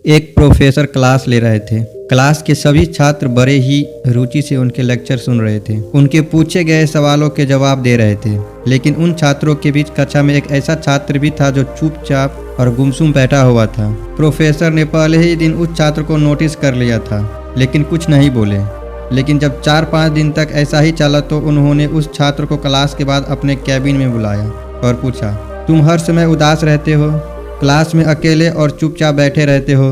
एक professor class ले रहे थे। क्लास के सभी छात्र बड़े ही रुचि से उनके लेक्चर सुन रहे थे। उनके पूछे गए सवालों के जवाब दे रहे थे। लेकिन उन छात्रों के बीच कक्षा में एक ऐसा छात्र भी था जो चुपचाप और गुमसुम बैठा हुआ था। प्रोफेसर ने पहले ही दिन उस छात्र को नोटिस कर लिया था, लेकिन कुछ नहीं बोले। लेकिन जब 4-5 दिन तक ऐसा ही चला तो उन्होंने उस छात्र को क्लास के बाद अपने कैबिन में बुलाया और पूछा, तुम हर समय उदास रहते हो, क्लास में अकेले और चुपचाप बैठे रहते हो,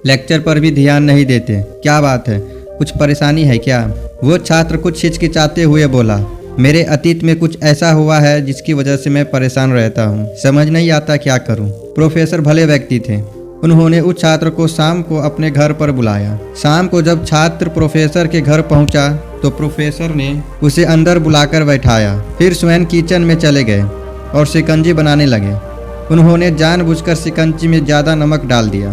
लेक्चर पर भी ध्यान नहीं देते, क्या बात है, कुछ परेशानी है क्या? वो छात्र कुछ हिचकिचाते हुए बोला, मेरे अतीत में कुछ ऐसा हुआ है जिसकी वजह से मैं परेशान रहता हूँ, समझ नहीं आता क्या करूँ। प्रोफेसर भले व्यक्ति थे। उन्होंने उस छात्र को शाम को अपने घर पर बुलाया। शाम को जब छात्र प्रोफेसर के घर पहुंचा तो प्रोफेसर ने उसे अंदर बुलाकर बैठाया। फिर स्वयं किचन में चले गए और शिकंजी बनाने लगे। उन्होंने जानबूझकर शिकंजी में ज़्यादा नमक डाल दिया।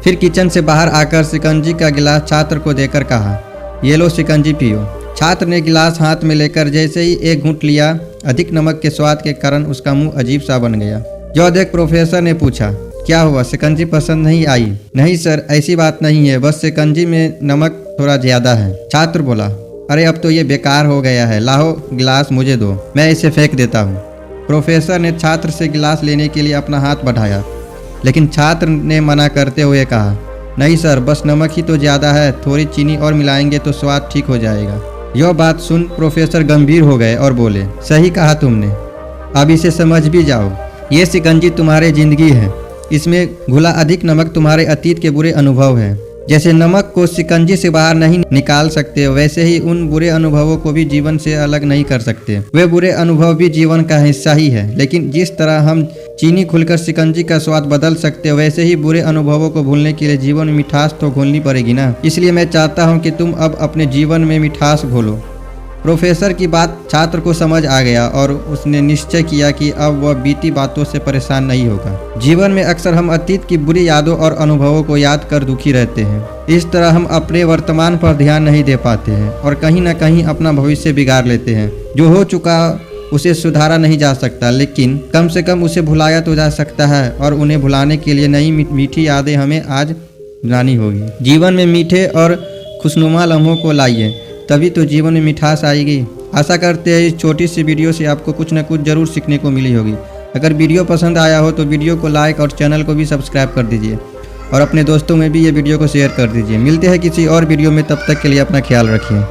फिर किचन से बाहर आकर शिकंजी का गिलास छात्र को देकर कहा, ये लो शिकंजी पियो। छात्र ने गिलास हाथ में लेकर जैसे ही एक घूंट लिया, अधिक नमक के स्वाद के कारण उसका मुंह अजीब सा बन गया। जो देख प्रोफेसर ने पूछा, क्या हुआ, शिकंजी पसंद नहीं आई? नहीं सर, ऐसी बात नहीं है, बस शिकंजी में नमक थोड़ा ज़्यादा है। छात्र बोला, अरे अब तो ये बेकार हो गया है, लाओ गिलास मुझे दो, मैं इसे फेंक देता हूँ। प्रोफेसर ने छात्र से गिलास लेने के लिए अपना हाथ बढ़ाया, लेकिन छात्र ने मना करते हुए कहा, नहीं सर, बस नमक ही तो ज़्यादा है, थोड़ी चीनी और मिलाएंगे तो स्वाद ठीक हो जाएगा। यह बात सुन प्रोफेसर गंभीर हो गए और बोले, सही कहा तुमने, अब इसे समझ भी जाओ। ये शिकंजी तुम्हारी जिंदगी है, इसमें घुला अधिक नमक तुम्हारे अतीत के बुरे अनुभव हैं। जैसे नमक को शिकंजी से बाहर नहीं निकाल सकते, वैसे ही उन बुरे अनुभवों को भी जीवन से अलग नहीं कर सकते। वे बुरे अनुभव भी जीवन का हिस्सा ही है, लेकिन जिस तरह हम चीनी घुलकर शिकंजी का स्वाद बदल सकते हैं, वैसे ही बुरे अनुभवों को भूलने के लिए जीवन में मिठास तो घोलनी पड़ेगी ना। इसलिए मैं चाहता हूँ कि तुम अब अपने जीवन में मिठास घोलो। प्रोफेसर की बात छात्र को समझ आ गया और उसने निश्चय किया कि अब वह बीती बातों से परेशान नहीं होगा। जीवन में अक्सर हम अतीत की बुरी यादों और अनुभवों को याद कर दुखी रहते हैं। इस तरह हम अपने वर्तमान पर ध्यान नहीं दे पाते हैं और कहीं ना कहीं अपना भविष्य बिगाड़ लेते हैं। जो हो चुका उसे सुधारा नहीं जा सकता, लेकिन कम से कम उसे भुलाया तो जा सकता है, और उन्हें भुलाने के लिए नई मीठी यादें हमें आज बनानी होगी। जीवन में मीठे और खुशनुमा लम्हों को लाइए, तभी तो जीवन में मिठास आएगी। आशा करते हैं इस छोटी सी वीडियो से आपको कुछ न कुछ जरूर सीखने को मिली होगी। अगर वीडियो पसंद आया हो तो वीडियो को लाइक और चैनल को भी सब्सक्राइब कर दीजिए और अपने दोस्तों में भी ये वीडियो को शेयर कर दीजिए। मिलते हैं किसी और वीडियो में, तब तक के लिए अपना ख्याल रखिए।